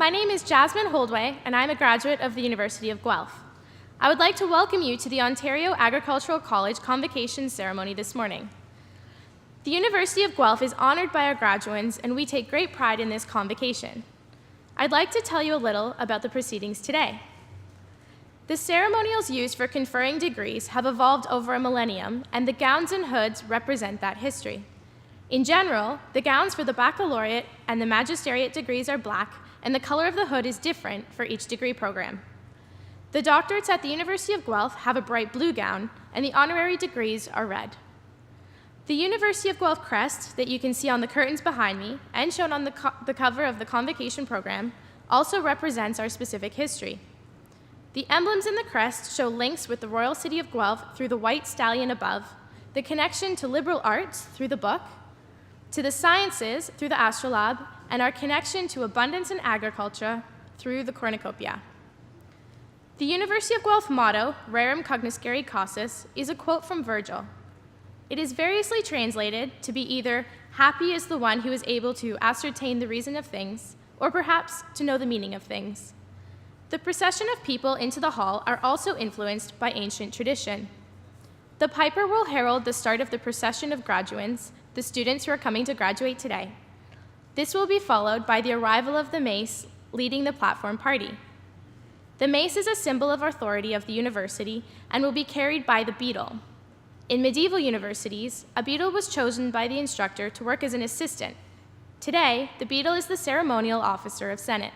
My name is Jasmine Holdway, and I'm a graduate of the University of Guelph. I would like to welcome you to the Ontario Agricultural College Convocation ceremony this morning. The University of Guelph is honored by our graduands, and we take great pride in this convocation. I'd like to tell you a little about the proceedings today. The ceremonials used for conferring degrees have evolved over a millennium, and the gowns and hoods represent that history. In general, the gowns for the baccalaureate and the magisteriate degrees are black, and the color of the hood is different for each degree program. The doctorates at the University of Guelph have a bright blue gown, and the honorary degrees are red. The University of Guelph crest that you can see on the curtains behind me and shown on the cover of the convocation program also represents our specific history. The emblems in the crest show links with the royal city of Guelph through the white stallion above, the connection to liberal arts through the book, to the sciences through the astrolabe, and our connection to abundance in agriculture through the cornucopia. The University of Guelph motto, Rerum Cognoscere Causis, is a quote from Virgil. It is variously translated to be either happy is the one who is able to ascertain the reason of things, or perhaps to know the meaning of things. The procession of people into the hall are also influenced by ancient tradition. The piper will herald the start of the procession of graduands, the students who are coming to graduate today. This will be followed by the arrival of the mace leading the platform party. The mace is a symbol of authority of the university and will be carried by the beadle. In medieval universities, a beadle was chosen by the instructor to work as an assistant. Today, the beadle is the ceremonial officer of Senate.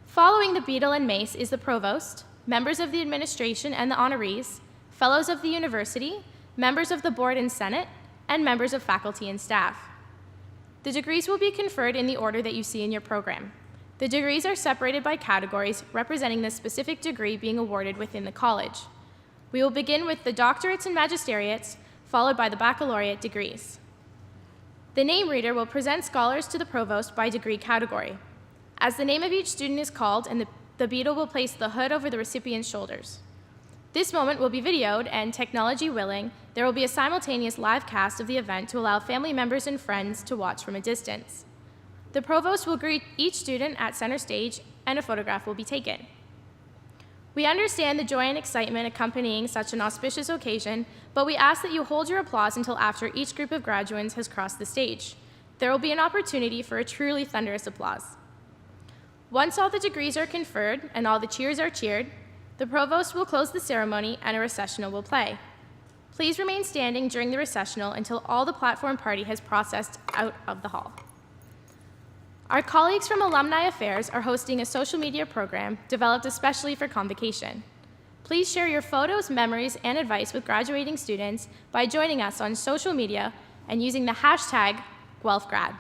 Following the beadle and mace is the provost, members of the administration and the honorees, fellows of the university, members of the board and senate, and members of faculty and staff. The degrees will be conferred in the order that you see in your program. The degrees are separated by categories representing the specific degree being awarded within the college. We will begin with the doctorates and magisteriates, followed by the baccalaureate degrees. The name reader will present scholars to the provost by degree category. As the name of each student is called, and the beadle will place the hood over the recipient's shoulders. This moment will be videoed, and technology willing, there will be a simultaneous live cast of the event to allow family members and friends to watch from a distance. The provost will greet each student at center stage, and a photograph will be taken. We understand the joy and excitement accompanying such an auspicious occasion, but we ask that you hold your applause until after each group of graduands has crossed the stage. There will be an opportunity for a truly thunderous applause. Once all the degrees are conferred and all the cheers are cheered, the provost will close the ceremony and a recessional will play. Please remain standing during the recessional until all the platform party has processed out of the hall. Our colleagues from Alumni Affairs are hosting a social media program developed especially for convocation. Please share your photos, memories, and advice with graduating students by joining us on social media and using the hashtag #GuelphGrad.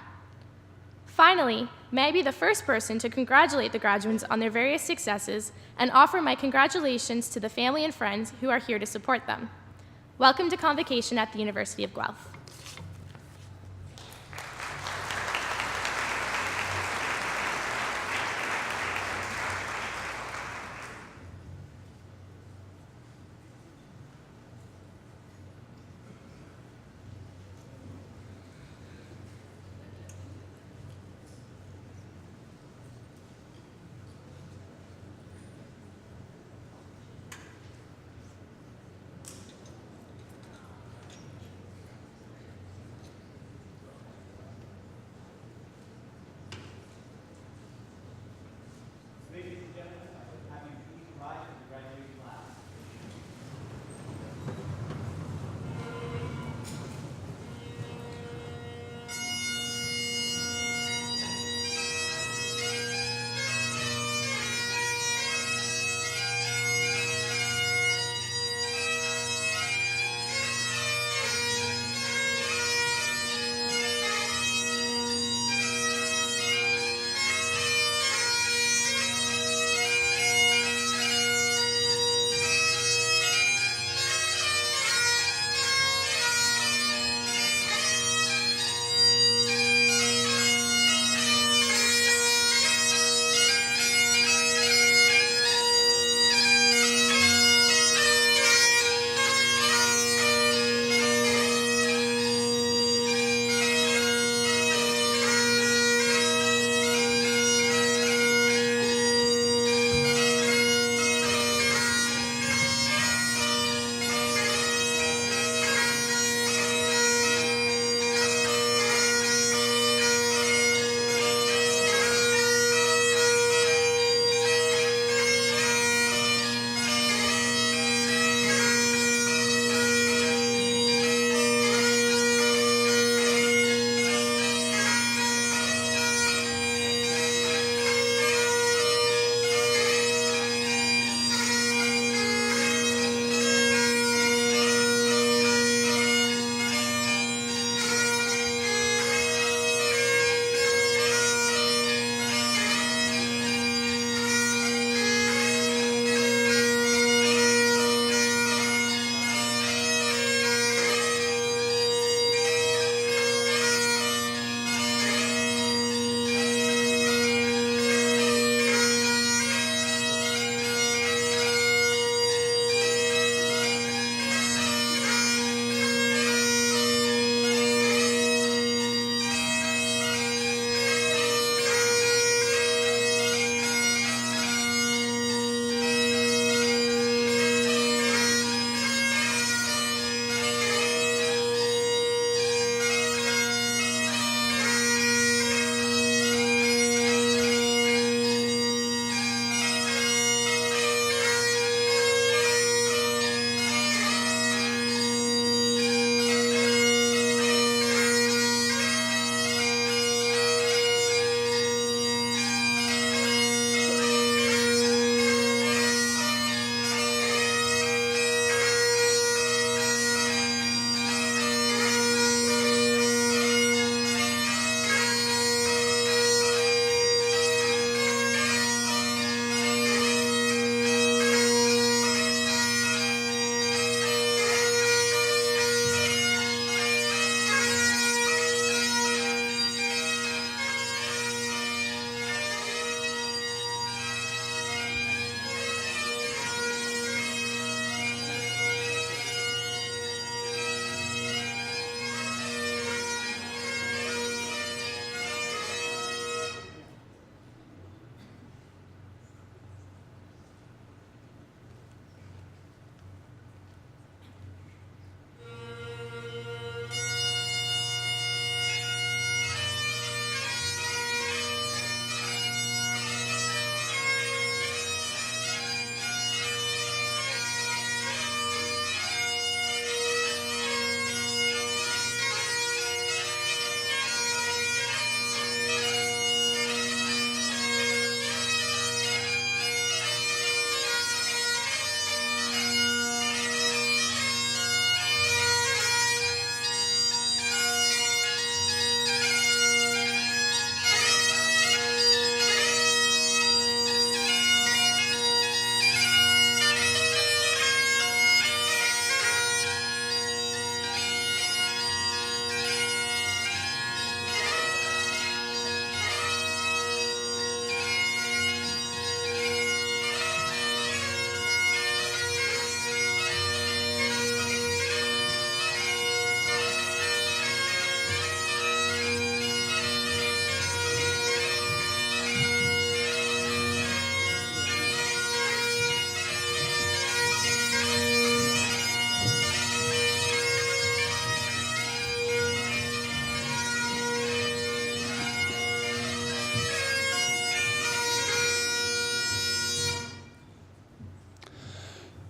Finally, may I be the first person to congratulate the graduands on their various successes and offer my congratulations to the family and friends who are here to support them. Welcome to Convocation at the University of Guelph.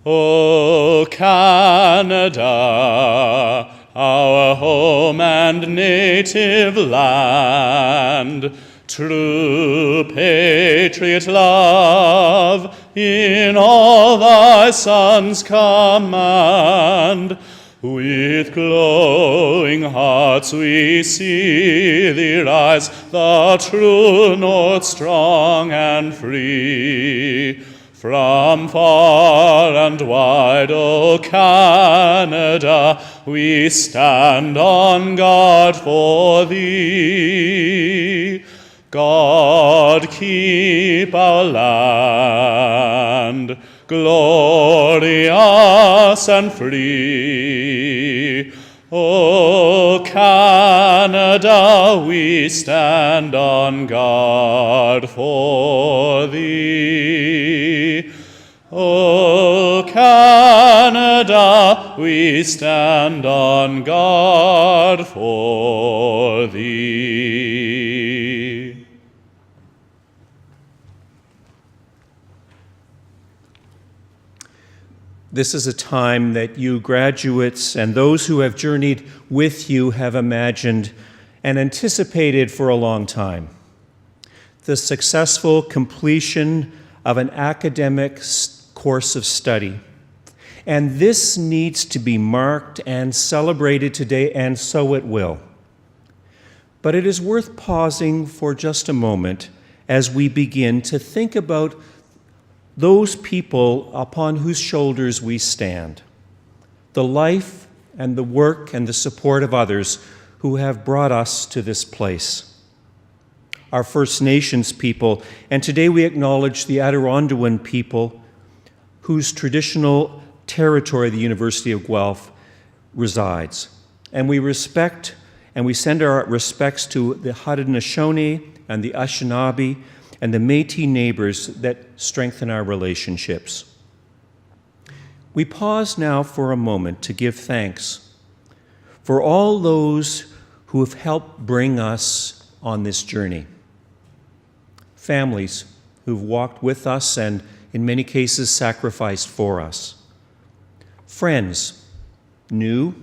O Canada, our home and native land, true patriot love in all thy sons command. With glowing hearts we see thee rise, the true north strong and free. From far and wide, O Canada, we stand on guard for thee. God keep our land glorious and free. O Canada, we stand on guard for thee. O Canada, we stand on guard for thee. This is a time that you graduates and those who have journeyed with you have imagined and anticipated for a long time. The successful completion of an academic course of study. And this needs to be marked and celebrated today, and so it will. But it is worth pausing for just a moment as we begin to think about those people upon whose shoulders we stand, the life and the work and the support of others who have brought us to this place. Our First Nations people, and today we acknowledge the Adirondack people whose traditional territory the University of Guelph resides. And we respect and we send our respects to the Haudenosaunee and the Anishinaabe and the Métis neighbors that strengthen our relationships. We pause now for a moment to give thanks for all those who have helped bring us on this journey. Families who've walked with us and in many cases sacrificed for us. Friends, new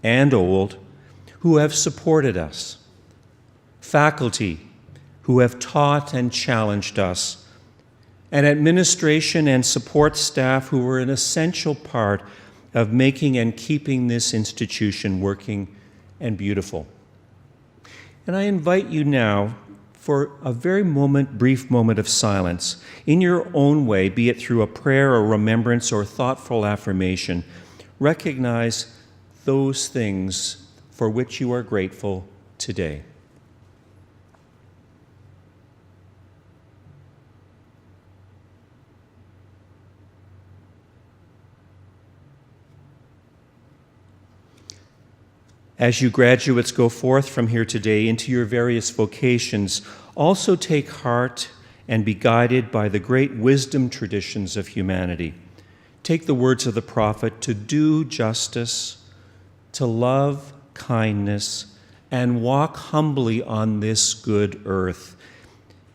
and old, who have supported us. Faculty, who have taught and challenged us, and administration and support staff who were an essential part of making and keeping this institution working and beautiful. And I invite you now for a very brief moment of silence, in your own way, be it through a prayer or remembrance or thoughtful affirmation. Recognize those things for which you are grateful today. As you graduates go forth from here today into your various vocations, also take heart and be guided by the great wisdom traditions of humanity. Take the words of the prophet to do justice, to love kindness, and walk humbly on this good earth.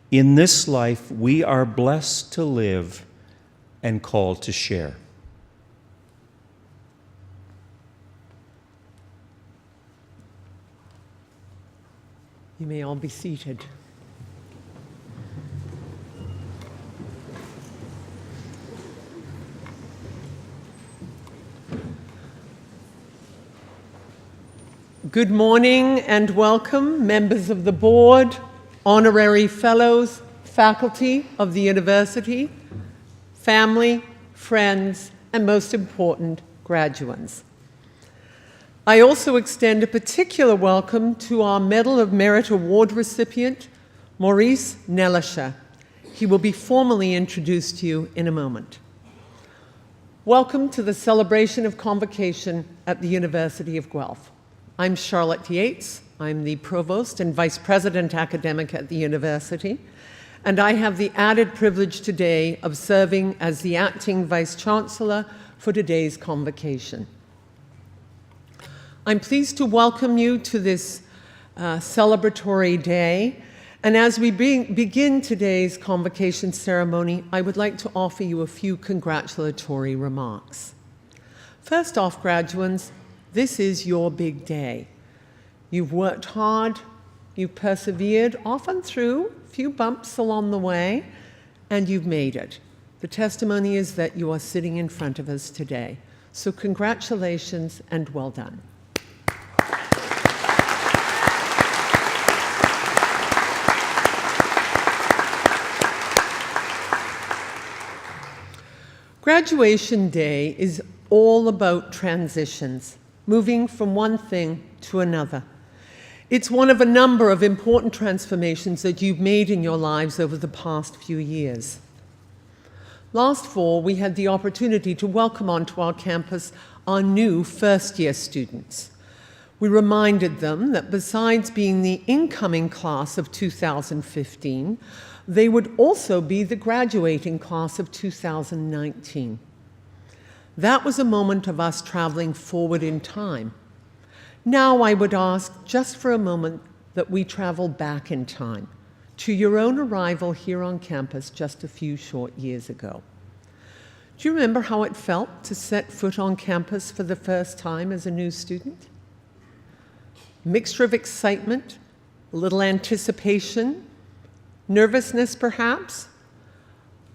In this life, we are blessed to live and called to share. You may all be seated. Good morning and welcome, members of the board, honorary fellows, faculty of the university, family, friends, and most important, graduates. I also extend a particular welcome to our Medal of Merit Award recipient, Maurice Nelisha. He will be formally introduced to you in a moment. Welcome to the celebration of convocation at the University of Guelph. I'm Charlotte Yates. I'm the Provost and Vice President Academic at the university, and I have the added privilege today of serving as the Acting Vice Chancellor for today's convocation. I'm pleased to welcome you to this celebratory day, And as we begin today's convocation ceremony, I would like to offer you a few congratulatory remarks. First off, graduates, this is your big day. You've worked hard, you've persevered, often through a few bumps along the way, and you've made it. The testimony is that you are sitting in front of us today. So congratulations and well done. Graduation Day is all about transitions, moving from one thing to another. It's one of a number of important transformations that you've made in your lives over the past few years. Last fall, we had the opportunity to welcome onto our campus our new first-year students. We reminded them that besides being the incoming class of 2015, they would also be the graduating class of 2019. That was a moment of us traveling forward in time. Now I would ask, just for a moment, that we travel back in time to your own arrival here on campus just a few short years ago. Do you remember how it felt to set foot on campus for the first time as a new student? Mixture of excitement, a little anticipation, nervousness perhaps,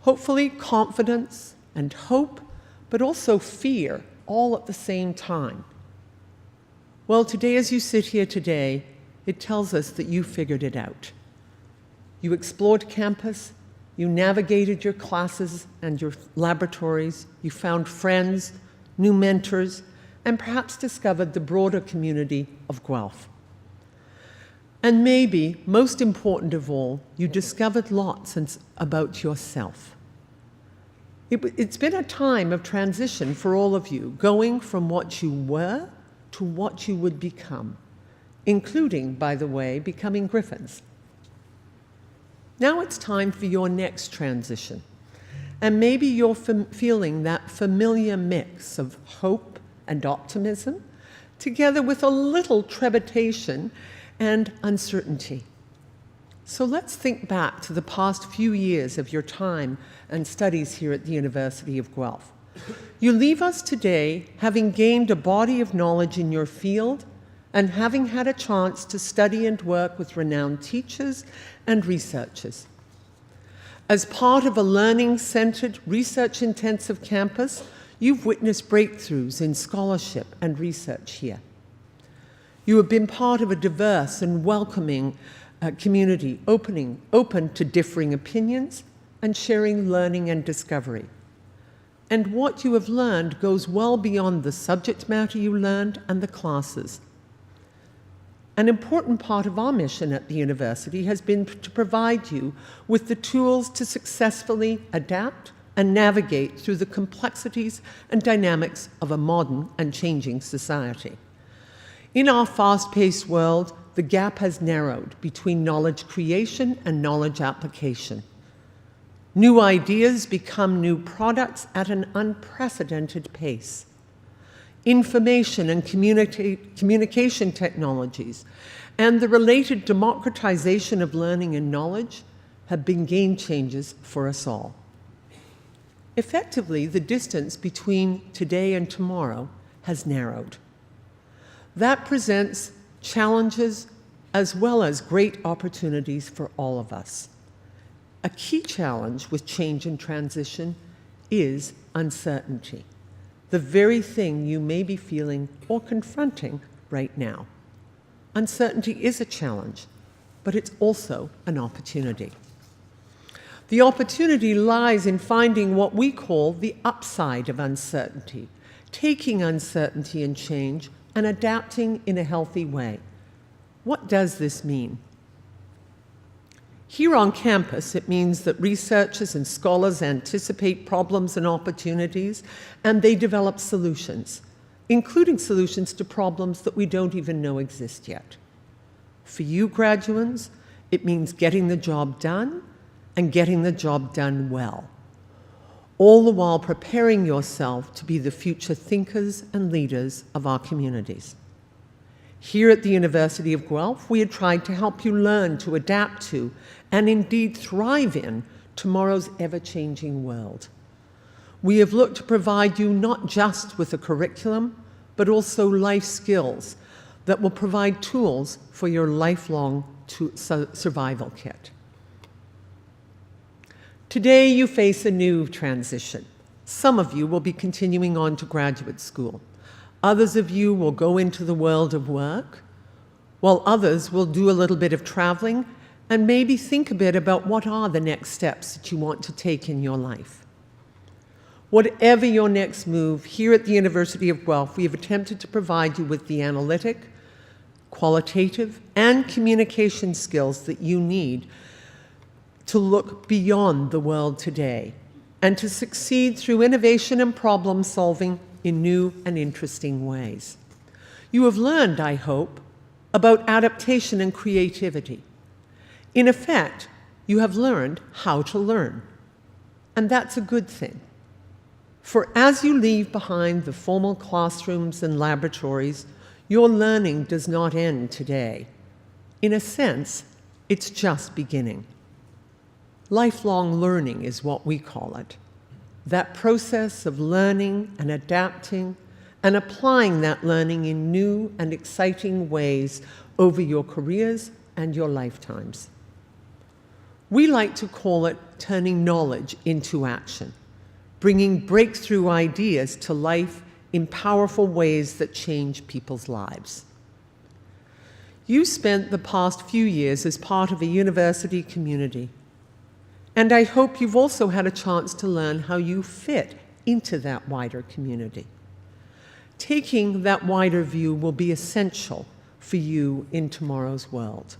hopefully confidence and hope, but also fear, all at the same time. Well, today as you sit here today, it tells us that you figured it out. You explored campus, you navigated your classes and your laboratories, you found friends, new mentors, and perhaps discovered the broader community of Guelph. And maybe, most important of all, you discovered lots about yourself. It's been a time of transition for all of you, going from what you were to what you would become, including, by the way, becoming Griffins. Now it's time for your next transition. And maybe you're feeling that familiar mix of hope and optimism, together with a little trepidation and uncertainty. So let's think back to the past few years of your time and studies here at the University of Guelph. You leave us today having gained a body of knowledge in your field and having had a chance to study and work with renowned teachers and researchers. As part of a learning-centered, research-intensive campus, you've witnessed breakthroughs in scholarship and research here. You have been part of a diverse and welcoming community, open to differing opinions and sharing learning and discovery. And what you have learned goes well beyond the subject matter you learned and the classes. An important part of our mission at the university has been to provide you with the tools to successfully adapt and navigate through the complexities and dynamics of a modern and changing society. In our fast-paced world, the gap has narrowed between knowledge creation and knowledge application. New ideas become new products at an unprecedented pace. Information and communication technologies and the related democratization of learning and knowledge have been game changers for us all. Effectively, the distance between today and tomorrow has narrowed. That presents challenges as well as great opportunities for all of us. A key challenge with change and transition is uncertainty, the very thing you may be feeling or confronting right now. Uncertainty is a challenge, but it's also an opportunity. The opportunity lies in finding what we call the upside of uncertainty, taking uncertainty and change and adapting in a healthy way. What does this mean? Here on campus, it means that researchers and scholars anticipate problems and opportunities, and they develop solutions, including solutions to problems that we don't even know exist yet. For you graduates, it means getting the job done and getting the job done well, all the while preparing yourself to be the future thinkers and leaders of our communities. Here at the University of Guelph, we had tried to help you learn to adapt to, and indeed thrive in, tomorrow's ever-changing world. We have looked to provide you not just with a curriculum, but also life skills that will provide tools for your lifelong survival kit. Today, you face a new transition. Some of you will be continuing on to graduate school. Others of you will go into the world of work, while others will do a little bit of traveling and maybe think a bit about what are the next steps that you want to take in your life. Whatever your next move, here at the University of Guelph, we have attempted to provide you with the analytic, qualitative, and communication skills that you need to look beyond the world today and to succeed through innovation and problem solving in new and interesting ways. You have learned, I hope, about adaptation and creativity. In effect, you have learned how to learn, and that's a good thing. For as you leave behind the formal classrooms and laboratories, your learning does not end today. In a sense, it's just beginning. Lifelong learning is what we call it. That process of learning and adapting and applying that learning in new and exciting ways over your careers and your lifetimes. We like to call it turning knowledge into action, bringing breakthrough ideas to life in powerful ways that change people's lives. You spent the past few years as part of a university community, and I hope you've also had a chance to learn how you fit into that wider community. Taking that wider view will be essential for you in tomorrow's world.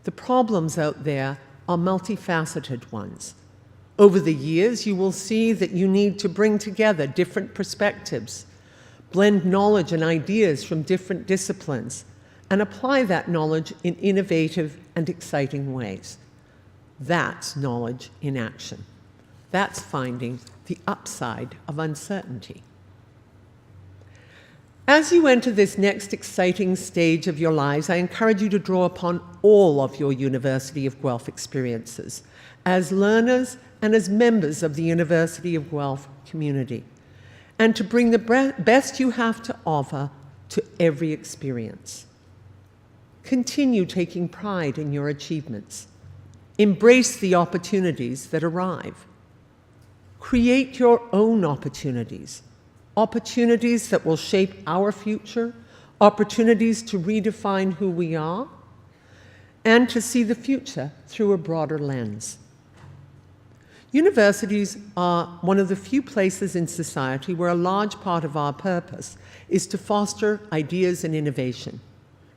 The problems out there are multifaceted ones. Over the years, you will see that you need to bring together different perspectives, blend knowledge and ideas from different disciplines, and apply that knowledge in innovative and exciting ways. That's knowledge in action. That's finding the upside of uncertainty. As you enter this next exciting stage of your lives, I encourage you to draw upon all of your University of Guelph experiences as learners and as members of the University of Guelph community, and to bring the best you have to offer to every experience. Continue taking pride in your achievements. Embrace the opportunities that arrive. Create your own opportunities, opportunities that will shape our future, opportunities to redefine who we are, and to see the future through a broader lens. Universities are one of the few places in society where a large part of our purpose is to foster ideas and innovation,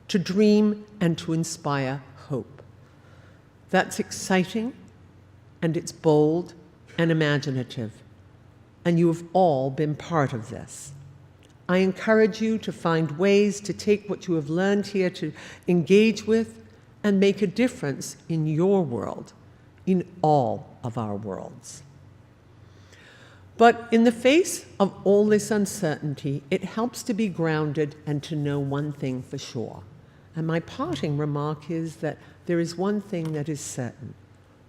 to dream and to inspire hope. That's exciting, and it's bold and imaginative, and you have all been part of this. I encourage you to find ways to take what you have learned here to engage with and make a difference in your world, in all of our worlds. But in the face of all this uncertainty, it helps to be grounded and to know one thing for sure. And my parting remark is that there is one thing that is certain.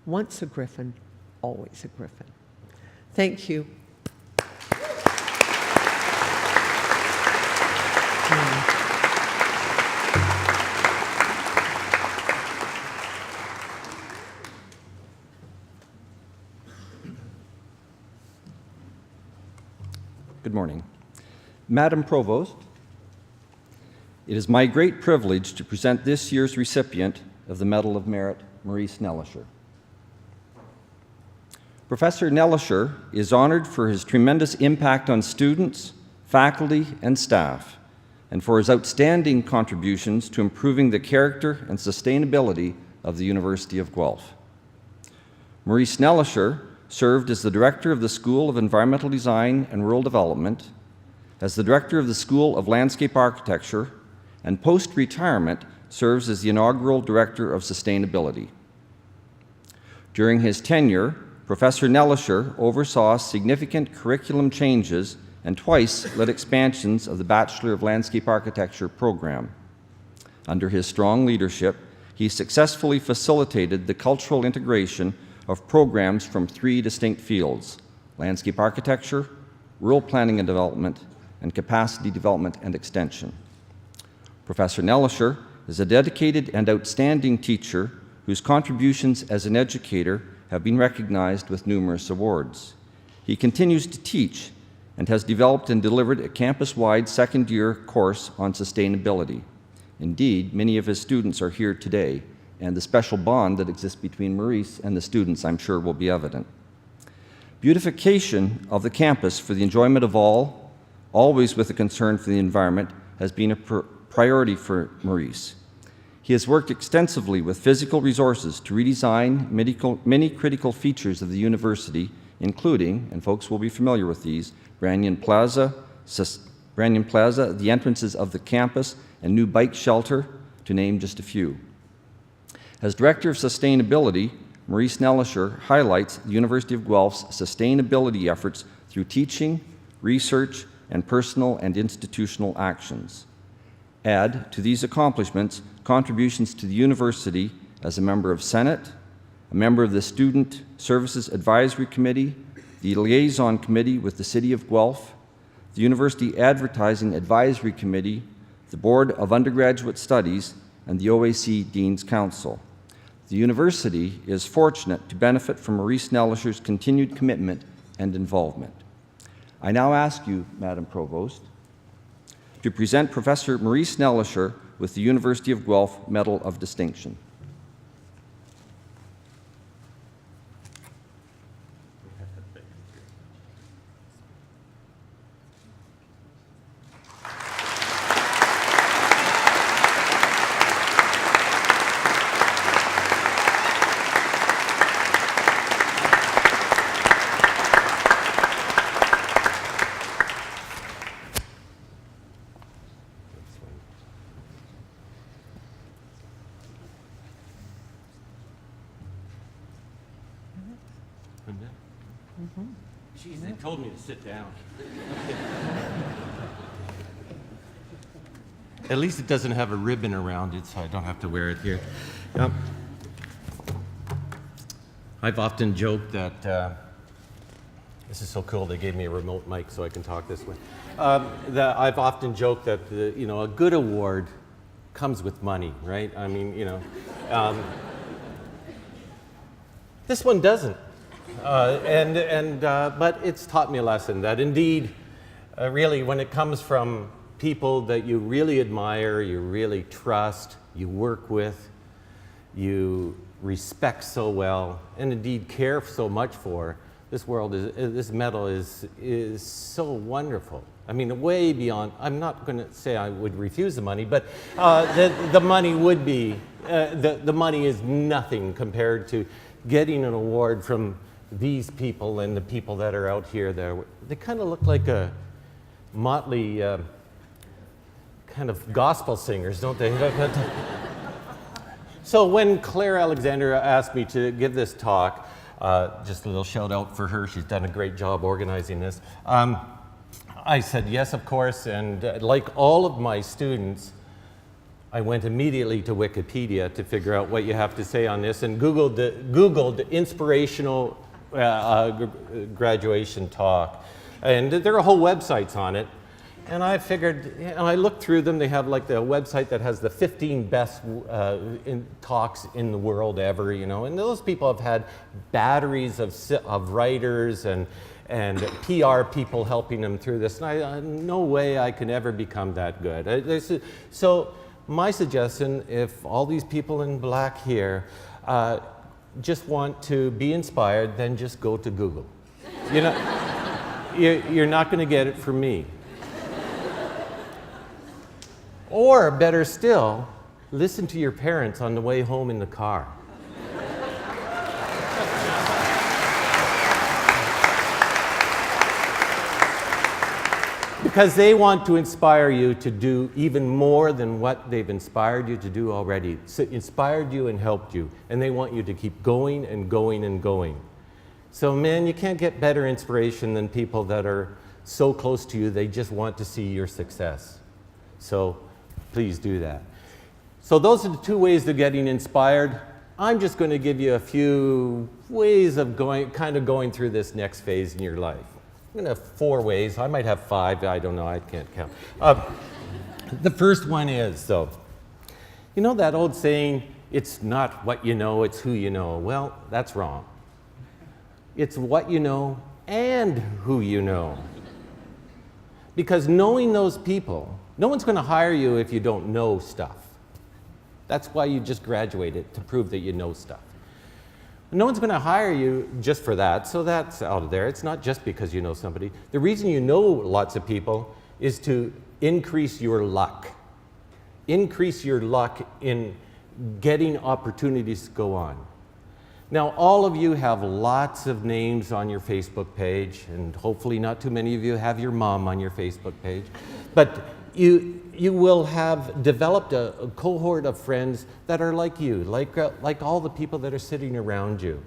Once a Griffin, always a Griffin. Thank you. Good morning. Madam Provost, it is my great privilege to present this year's recipient of the Medal of Merit, Maurice Nellischer. Professor Nellischer is honored for his tremendous impact on students, faculty, and staff, and for his outstanding contributions to improving the character and sustainability of the University of Guelph. Maurice Nellischer served as the Director of the School of Environmental Design and Rural Development, as the Director of the School of Landscape Architecture, and post-retirement serves as the inaugural Director of Sustainability. During his tenure, Professor Nellischer oversaw significant curriculum changes and twice led expansions of the Bachelor of Landscape Architecture program. Under his strong leadership, he successfully facilitated the cultural integration of programs from 3 distinct fields: landscape architecture, rural planning and development, and capacity development and extension. Professor Nellischer is a dedicated and outstanding teacher whose contributions as an educator have been recognized with numerous awards. He continues to teach and has developed and delivered a campus-wide second-year course on sustainability. Indeed, many of his students are here today, and the special bond that exists between Maurice and the students, I'm sure, will be evident. Beautification of the campus for the enjoyment of all, always with a concern for the environment, has been a priority for Maurice. He has worked extensively with physical resources to redesign many critical features of the university, including, and folks will be familiar with these, Branyan Plaza, the entrances of the campus, and new bike shelter, to name just a few. As Director of Sustainability, Maurice Nellischer highlights the University of Guelph's sustainability efforts through teaching, research, and personal and institutional actions. Add to these accomplishments contributions to the university as a member of Senate, a member of the Student Services Advisory Committee, the Liaison Committee with the City of Guelph, the University Advertising Advisory Committee, the Board of Undergraduate Studies, and the OAC Dean's Council. The university is fortunate to benefit from Maurice Nellischer's continued commitment and involvement. I now ask you, Madam Provost, to present Professor Maurice Nellischer with the University of Guelph Medal of Distinction. Jeez, they told me to sit down. At least it doesn't have a ribbon around it, so I don't have to wear it here. I've often joked that, this is so cool, they gave me a remote mic so I can talk this way. That I've often joked that, a good award comes with money, right? I mean, this one doesn't. But it's taught me a lesson that indeed, really, when it comes from people that you really admire, you really trust, you work with, you respect so well, and indeed care so much for, this medal is so wonderful. I mean, way beyond, I'm not going to say I would refuse the money, but the money would be, the money is nothing compared to getting an award from these people and the people that are out here. They kind of look like a motley kind of gospel singers, don't they? So when Claire Alexander asked me to give this talk, just a little shout out for her, she's done a great job organizing this. I said yes, of course, and like all of my students, I went immediately to Wikipedia to figure out what you have to say on this, and Googled inspirational graduation talk, and there are whole websites on it. And I figured, I looked through them. They have like the website that has the 15 best talks in the world ever, and those people have had batteries of writers and PR people helping them through this. And no way I can ever become that good. So my suggestion, if all these people in black here just want to be inspired, then just go to Google. You're not going to get it from me. Or better still, listen to your parents on the way home in the car. Because they want to inspire you to do even more than what they've inspired you to do already. So inspired you and helped you, and they want you to keep going and going and going. So man, you can't get better inspiration than people that are so close to you, they just want to see your success. So please do that. So those are the two ways of getting inspired. I'm just going to give you a few ways of going through this next phase in your life. I'm going to have 4 ways. I might have 5. I don't know. I can't count. The first one is, though, you know that old saying, it's not what you know, it's who you know. Well, that's wrong. It's what you know and who you know. Because knowing those people, no one's going to hire you if you don't know stuff. That's why you just graduated, to prove that you know stuff. No one's going to hire you just for that, so that's out of there. It's not just because you know somebody. The reason you know lots of people is to increase your luck. Increase your luck in getting opportunities to go on. Now, all of you have lots of names on your Facebook page, and hopefully not too many of you have your mom on your Facebook page. But you will have developed a cohort of friends that are like you, like all the people that are sitting around you.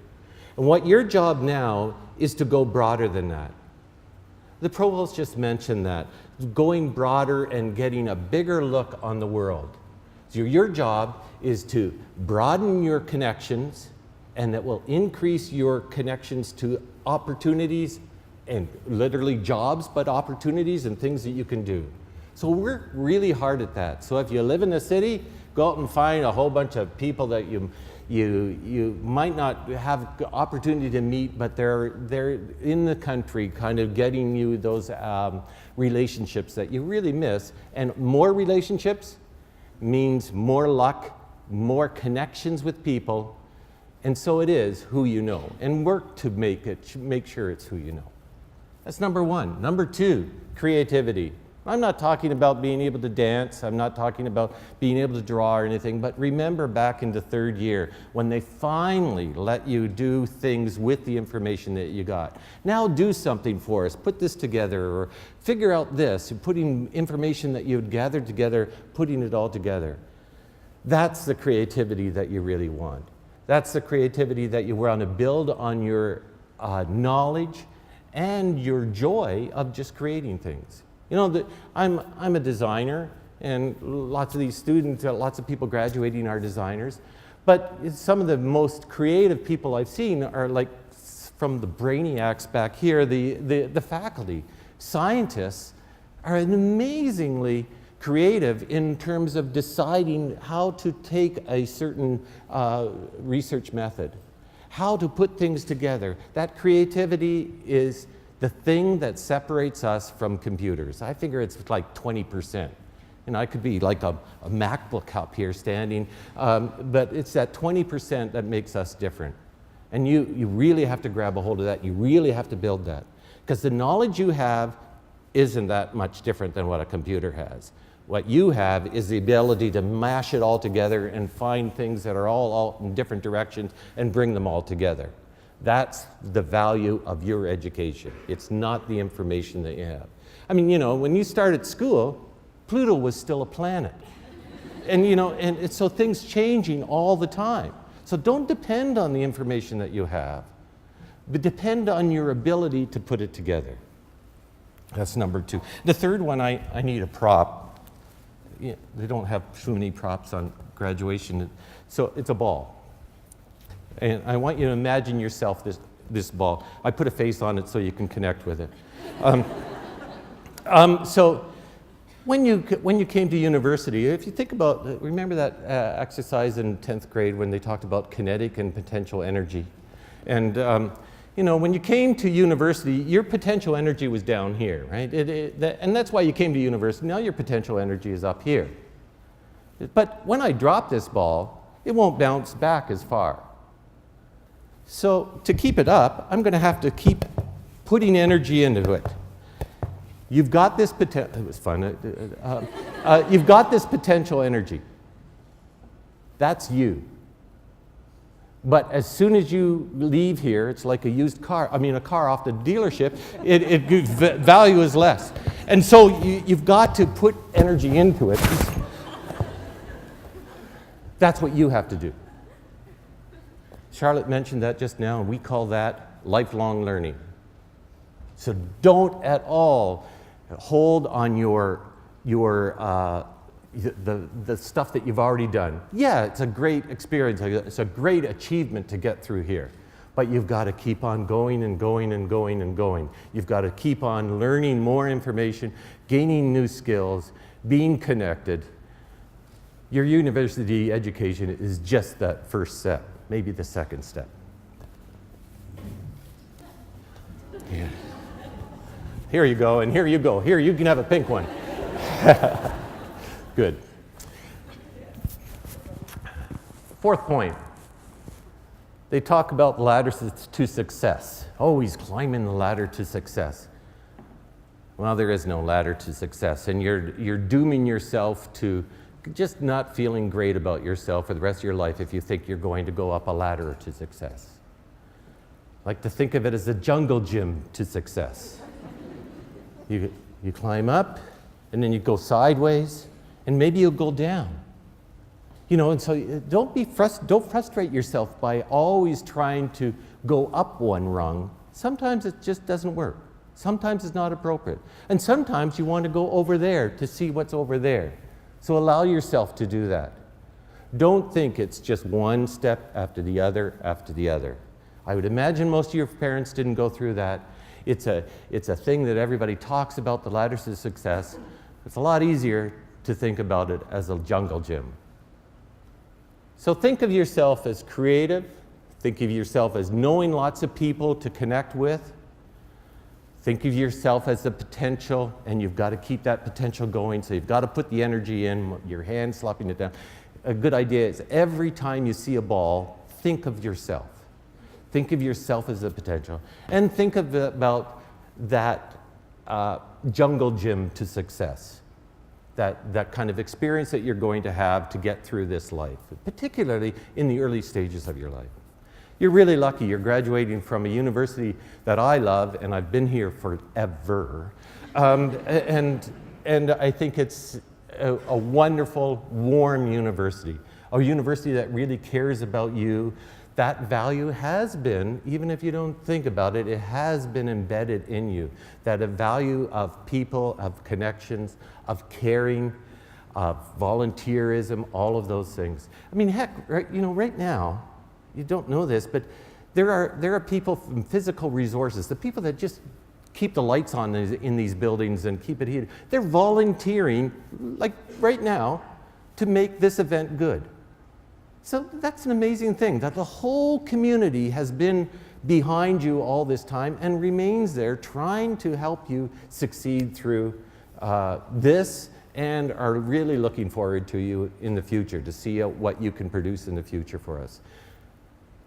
And what your job now is to go broader than that. The provost just mentioned that, going broader and getting a bigger look on the world. So your job is to broaden your connections, and that will increase your connections to opportunities and literally jobs, but opportunities and things that you can do. So we're really hard at that. So if you live in the city, go out and find a whole bunch of people that you might not have opportunity to meet, but they're in the country kind of getting you those relationships that you really miss. And more relationships means more luck, more connections with people, and so it is who you know, and work to make sure it's who you know. That's number 1. Number 2, creativity. I'm not talking about being able to dance, I'm not talking about being able to draw or anything, but remember back in the 3rd year when they finally let you do things with the information that you got. Now do something for us, put this together, or figure out this, putting information that you had gathered together, putting it all together. That's the creativity that you really want. That's the creativity that you want to build on your knowledge and your joy of just creating things. You know, I'm a designer, and lots of these students, lots of people graduating are designers, but some of the most creative people I've seen are like from the brainiacs back here, the faculty. Scientists are amazingly creative in terms of deciding how to take a certain research method, how to put things together. That creativity is the thing that separates us from computers. I figure it's like 20%. And I could be like a MacBook up here standing, but it's that 20% that makes us different. And you really have to grab a hold of that. You really have to build that. Because the knowledge you have isn't that much different than what a computer has. What you have is the ability to mash it all together and find things that are all in different directions and bring them all together. That's the value of your education. It's not the information that you have. I mean, you know, when you started school, Pluto was still a planet. And, you know, and so things changing all the time. So don't depend on the information that you have, but depend on your ability to put it together. That's number 2. The third one, I need a prop. Yeah, they don't have too many props on graduation, so it's a ball. And I want you to imagine yourself this ball. I put a face on it so you can connect with it. So when you came to university, if you think about, remember that exercise in 10th grade when they talked about kinetic and potential energy? And you know, when you came to university, your potential energy was down here, right? And that's why you came to university. Now your potential energy is up here. But when I drop this ball, it won't bounce back as far. So to keep it up, I'm going to have to keep putting energy into it. You've got this potential. It was fun. You've got this potential energy. That's you. But as soon as you leave here, it's like a used car. I mean, a car off the dealership. Value is less, and so you've got to put energy into it. That's what you have to do. Charlotte mentioned that just now, and we call that lifelong learning. So don't at all hold on your the stuff that you've already done. Yeah, it's a great experience. It's a great achievement to get through here. But you've got to keep on going and going and going and going. You've got to keep on learning more information, gaining new skills, being connected. Your university education is just that first step, maybe the second step. Yeah. Here you go, and here you go. Here, you can have a pink one. Good. Fourth point. They talk about ladders to success. Always climbing the ladder to success. Well, there is no ladder to success, and you're dooming yourself to just not feeling great about yourself for the rest of your life if you think you're going to go up a ladder to success. I like to think of it as a jungle gym to success. You climb up, and then you go sideways, and maybe you'll go down. You know, and so don't frustrate yourself by always trying to go up one rung. Sometimes it just doesn't work. Sometimes it's not appropriate. And sometimes you want to go over there to see what's over there. So allow yourself to do that. Don't think it's just one step after the other after the other. I would imagine most of your parents didn't go through that. It's a thing that everybody talks about, the ladders to success. It's a lot easier to think about it as a jungle gym. So think of yourself as creative. Think of yourself as knowing lots of people to connect with. Think of yourself as the potential, and you've got to keep that potential going, so you've got to put the energy in, your hand slapping it down. A good idea is every time you see a ball, think of yourself. Think of yourself as the potential. And think about that jungle gym to success, that kind of experience that you're going to have to get through this life, particularly in the early stages of your life. You're really lucky. You're graduating from a university that I love, and I've been here forever. And I think it's a wonderful, warm university, a university that really cares about you. That value has been, even if you don't think about it, it has been embedded in you. That a value of people, of connections, of caring, of volunteerism, all of those things. I mean, heck, right now, you don't know this, but there are people from physical resources, the people that just keep the lights on in these buildings and keep it heated. They're volunteering, like right now, to make this event good. So that's an amazing thing, that the whole community has been behind you all this time and remains there trying to help you succeed through this, and are really looking forward to you in the future, to see what you can produce in the future for us.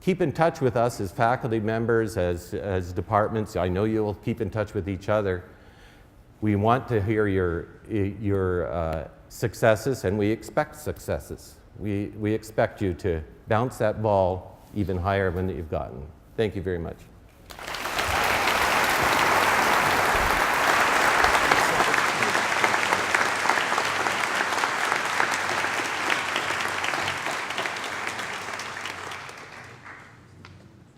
Keep in touch with us as faculty members, as departments. I know you will keep in touch with each other. We want to hear your successes, and we expect successes. We expect you to bounce that ball even higher than you've gotten. Thank you very much.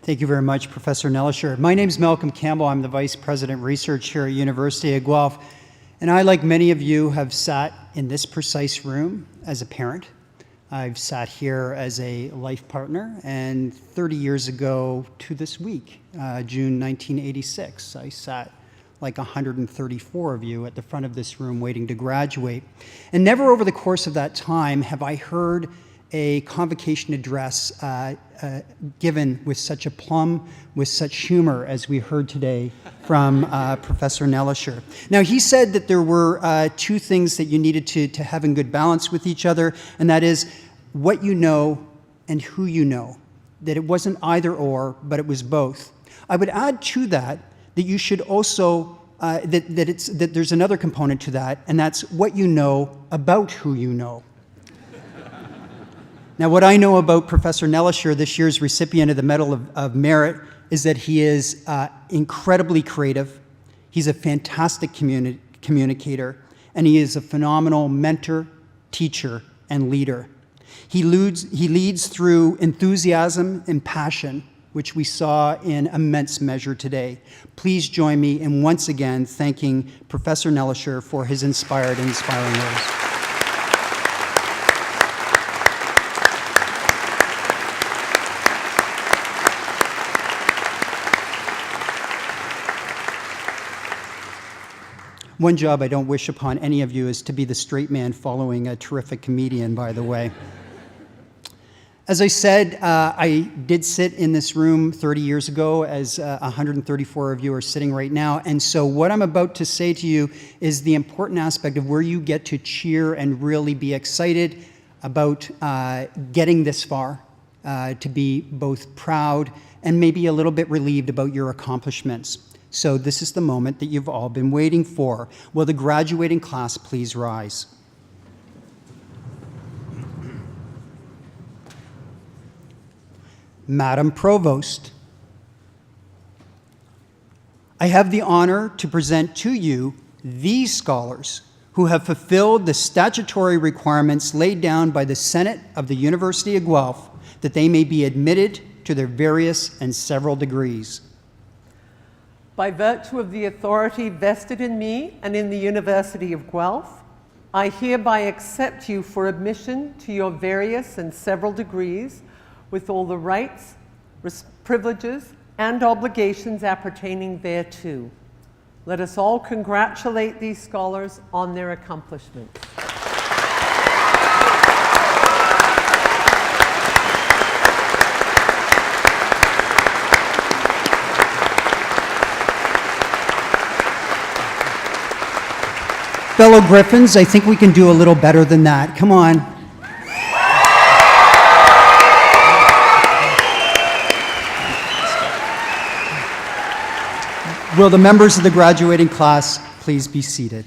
Thank you very much, Professor Nelisher. My name is Malcolm Campbell. I'm the Vice President Research here at University of Guelph. And I, like many of you, have sat in this precise room as a parent. I've sat here as a life partner, and 30 years ago to this week, June 1986, I sat like 134 of you at the front of this room waiting to graduate. And never over the course of that time have I heard a convocation address given with such aplomb, with such humor as we heard today from Professor Nelisher. Now, he said that there were two things that you needed to have in good balance with each other, and that is what you know and who you know, that it wasn't either or, but it was both. I would add to that that you should also, that there's another component to that, and that's what you know about who you know. Now, what I know about Professor Nelisher, this year's recipient of the Medal of Merit, is that he is incredibly creative, he's a fantastic communicator, and he is a phenomenal mentor, teacher, and leader. He leads through enthusiasm and passion, which we saw in immense measure today. Please join me in once again thanking Professor Nelisher for his inspired and inspiring words. One job I don't wish upon any of you is to be the straight man following a terrific comedian, by the way. As I said, I did sit in this room 30 years ago, as 134 of you are sitting right now. And so what I'm about to say to you is the important aspect of where you get to cheer and really be excited about getting this far, to be both proud and maybe a little bit relieved about your accomplishments. So this is the moment that you've all been waiting for. Will the graduating class please rise? Madam Provost, I have the honor to present to you these scholars who have fulfilled the statutory requirements laid down by the Senate of the University of Guelph that they may be admitted to their various and several degrees. By virtue of the authority vested in me and in the University of Guelph, I hereby accept you for admission to your various and several degrees with all the rights, privileges, and obligations appertaining thereto. Let us all congratulate these scholars on their accomplishments. Fellow Griffins, I think we can do a little better than that. Come on. Will the members of the graduating class please be seated?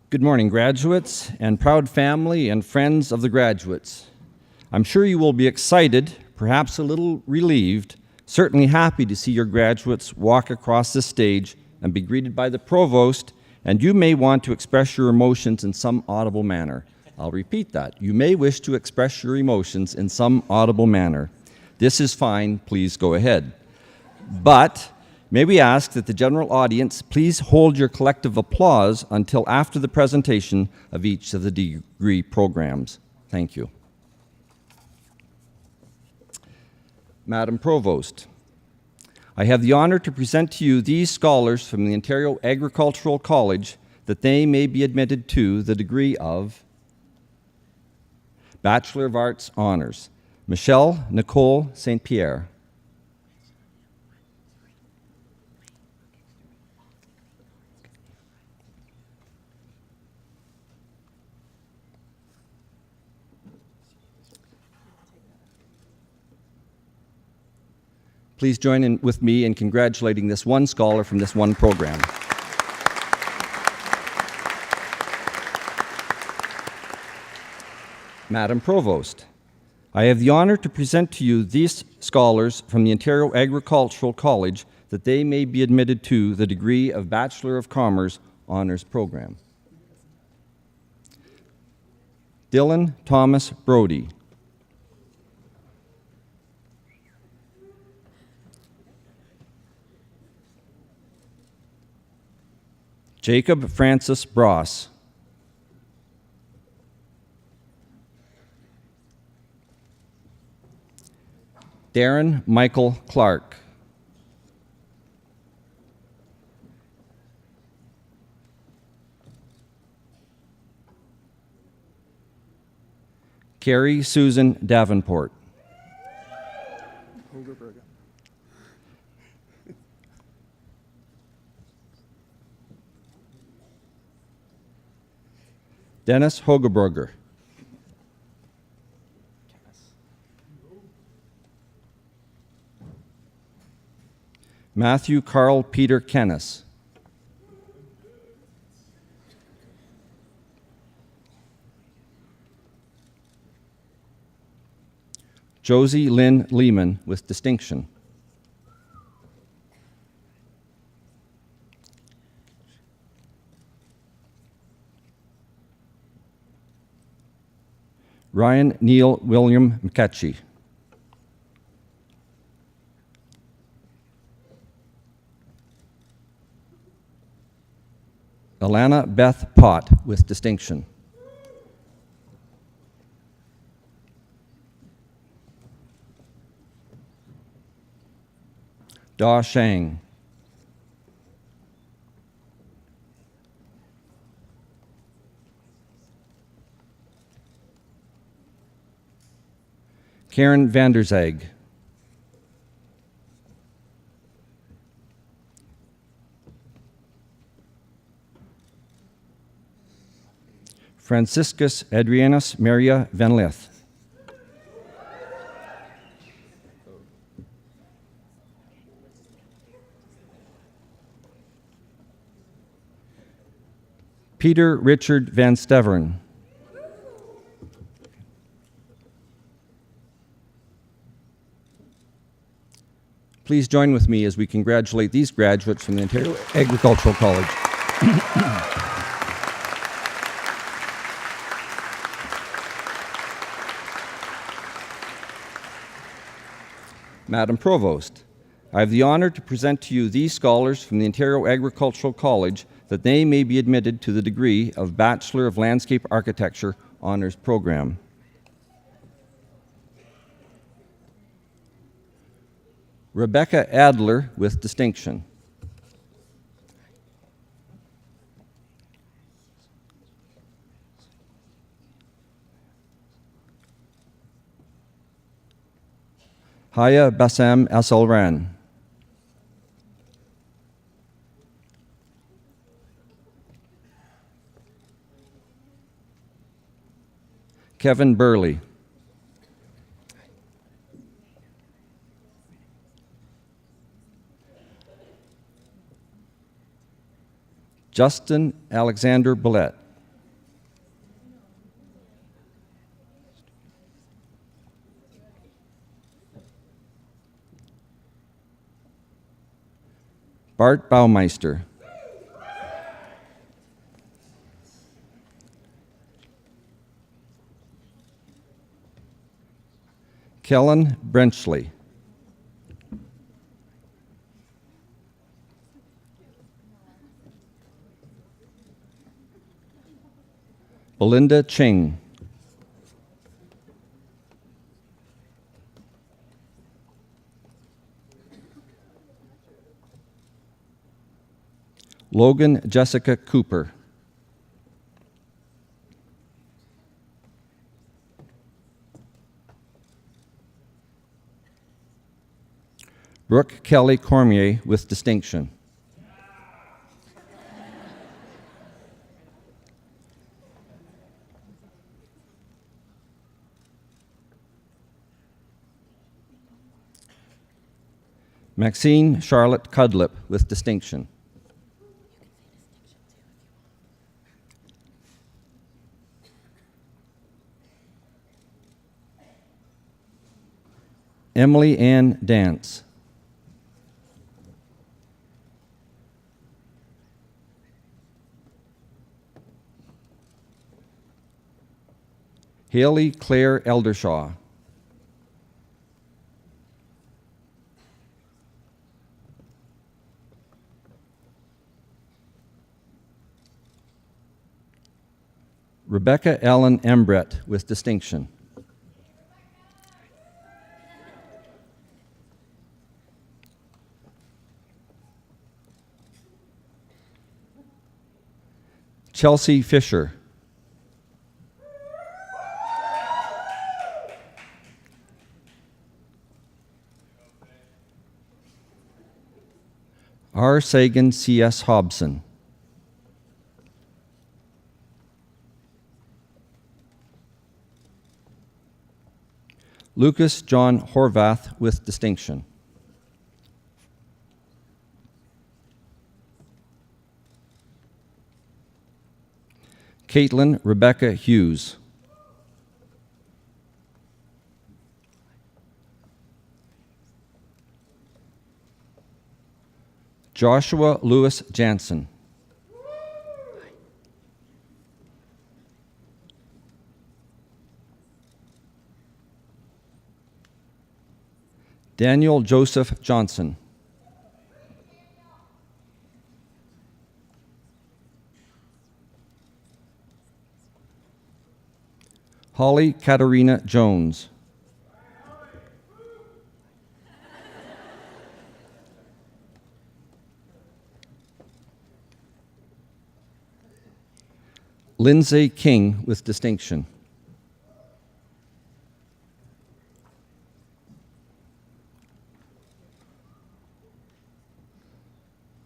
Good morning, graduates and proud family and friends of the graduates. I'm sure you will be excited, perhaps a little relieved, certainly happy to see your graduates walk across the stage and be greeted by the provost, and you may want to express your emotions in some audible manner. I'll repeat that. You may wish to express your emotions in some audible manner. This is fine, please go ahead. But may we ask that the general audience please hold your collective applause until after the presentation of each of the degree programs. Thank you. Madam Provost, I have the honor to present to you these scholars from the Ontario Agricultural College that they may be admitted to the degree of Bachelor of Arts Honors. Michelle Nicole St. Pierre. Please join in with me in congratulating this one scholar from this one program. Madam Provost, I have the honor to present to you these scholars from the Ontario Agricultural College that they may be admitted to the degree of Bachelor of Commerce Honors Program. Dylan Thomas Brody. Jacob Francis Bross. Darren Michael Clark. Carrie Susan Davenport. Dennis Hogeberger. Matthew Carl Peter Kennis. Josie Lynn Lehman with distinction. Ryan Neil William McCatchy. Alana Beth Pott with distinction. Da Shang, Karen Vanderzeg, Franciscus Adrianus Maria Van Lith, Peter Richard Van Steveren, please join with me as we congratulate these graduates from the Ontario Agricultural College. Madam Provost, I have the honor to present to you these scholars from the Ontario Agricultural College that they may be admitted to the degree of Bachelor of Landscape Architecture Honours Program. Rebecca Adler with distinction. Haya Bassam Asalran. Kevin Burley. Justin Alexander Billette. Bart Baumeister. Kellen Brenchley. Belinda Ching. Logan Jessica Cooper. Brooke Kelly Cormier with distinction. Maxine Charlotte Cudlip with distinction. Emily Ann Dance. Haley Claire Eldershaw. Rebecca Ellen Embret with distinction. Chelsea Fisher. R. Sagan C.S. Hobson. Lucas John Horvath with distinction. Caitlin Rebecca Hughes. Joshua Lewis Jansen. Daniel Joseph Johnson. Holly Katarina Jones. Lindsay King with distinction.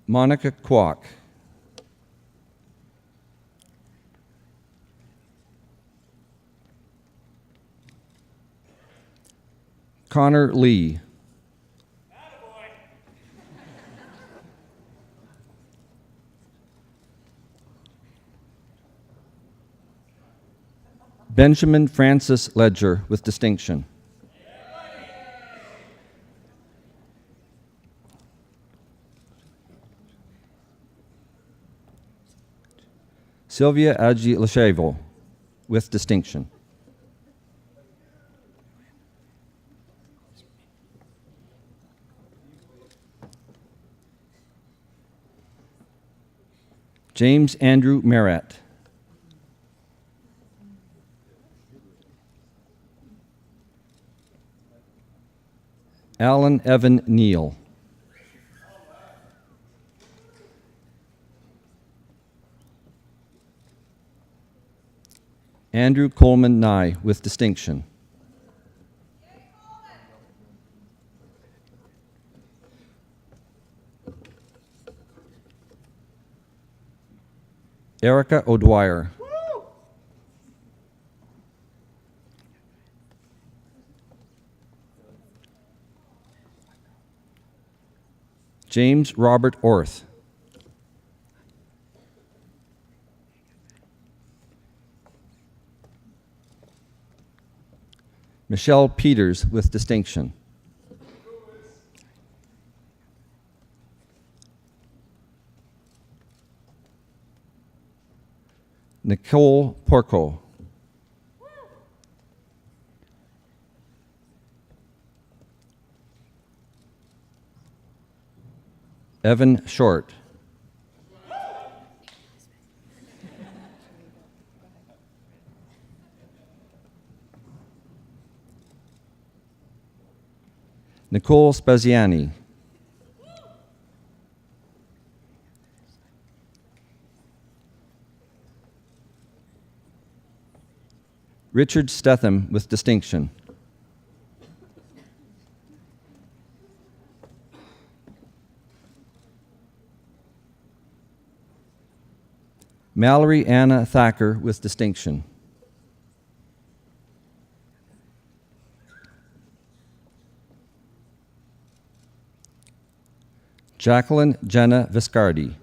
Monica Kwok. Connor Lee. Benjamin Francis Ledger with distinction. Sylvia Agi Lechevo with distinction. James Andrew Merritt. Alan Evan Neal. Andrew Coleman Nye with distinction. Erica O'Dwyer. James Robert Orth. Michelle Peters with distinction. Nicole Porco. Evan Short. Nicole Spaziani. Richard Stetham with distinction. Mallory Anna Thacker with distinction. Jacqueline Jenna Viscardi.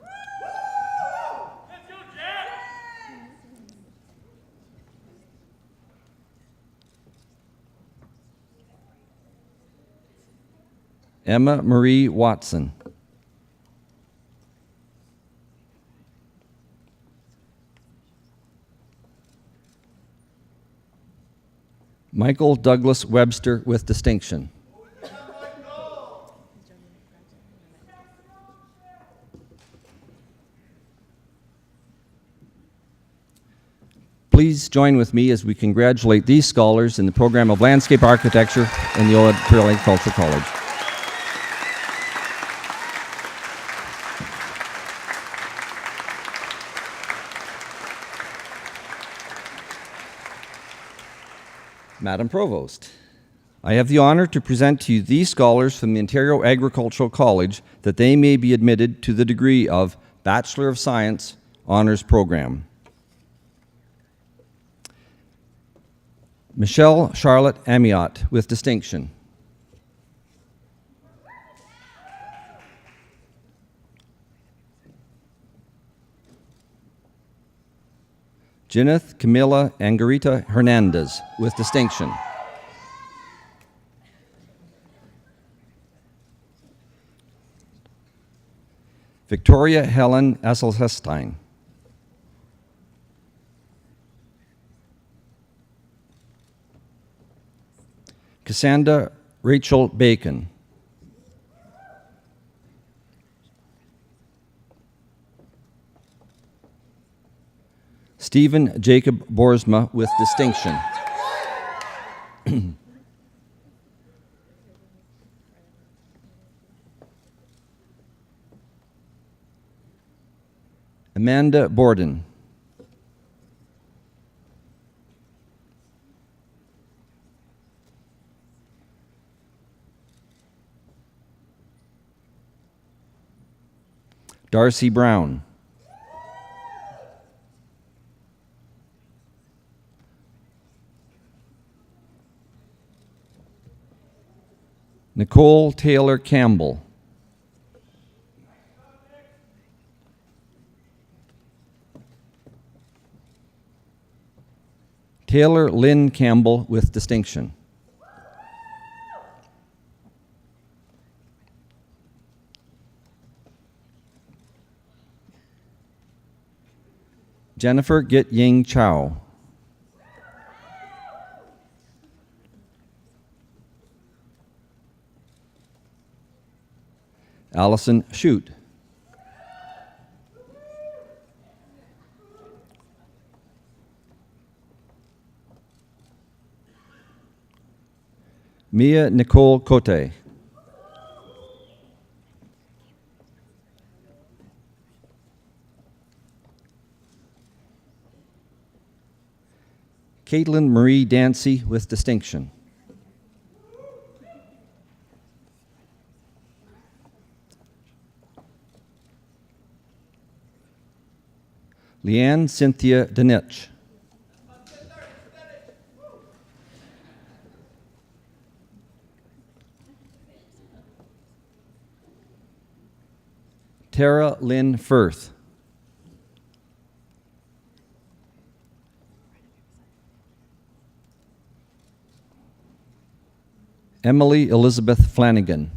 Emma Marie Watson. Michael Douglas Webster with distinction. Please join with me as we congratulate these scholars in the program of Landscape Architecture in the Ontario Agricultural College. Madam Provost, I have the honor to present to you these scholars from the Ontario Agricultural College that they may be admitted to the degree of Bachelor of Science Honours Program. Michelle Charlotte Amiot with distinction. Jeneth Camila Angarita Hernandez with distinction. Victoria Helen Esselhestein. Cassandra Rachel Bacon. Stephen Jacob Boersma with distinction. Amanda Borden. Darcy Brown, Nicole Taylor Campbell, Taylor Lynn Campbell with distinction, Jennifer Git Ying Chow, Allison Shute, Mia Nicole Cote, Caitlin Marie Dancy with distinction, Leanne Cynthia Dinich, Tara Lynn Firth, Emily Elizabeth Flanagan,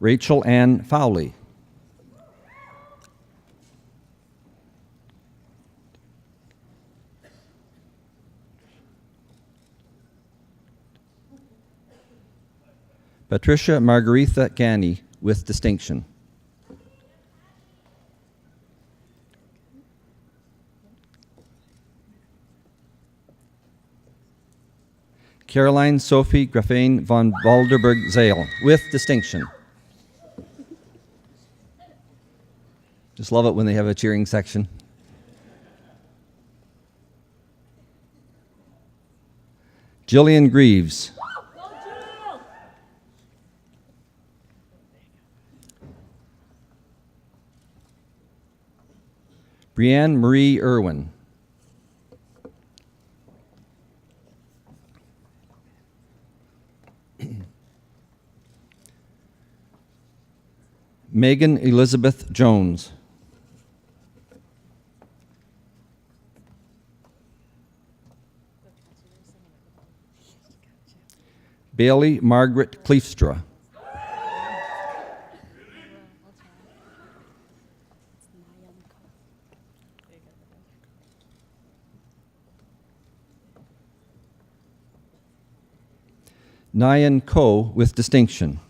Rachel Ann Fowley, Patricia Margaretha Ganny with distinction, Caroline Sophie Grafane von Walderberg-Zale with distinction. Just love it when they have a cheering section. Jillian Greaves, Brianne Marie Irwin, Megan Elizabeth Jones, Bailey Margaret Kleefstra, Nyan Ko with distinction,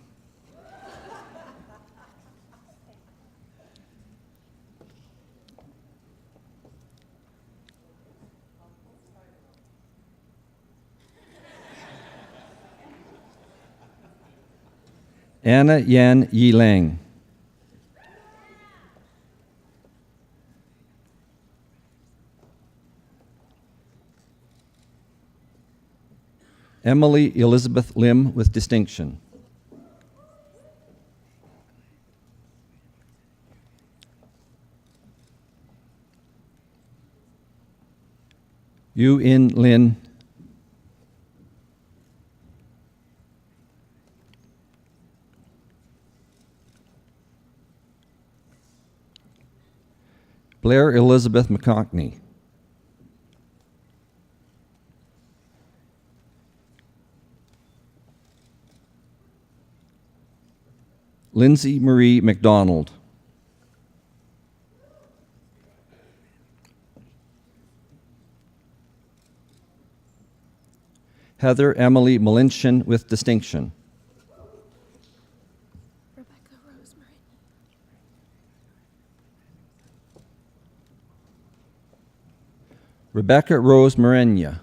Anna Yan Yi Lang, Emily Elizabeth Lim with distinction, Yu In Lin, Blair Elizabeth McCockney, Lindsay Marie McDonald, Heather Emily Malinchin with distinction, Rebecca Rose Morenya,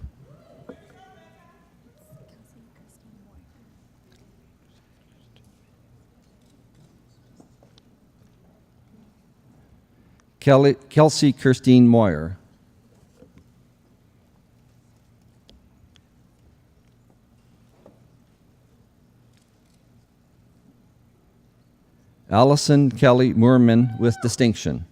Kelsey Kirstine Moyer, Allison Kelly Moorman with distinction.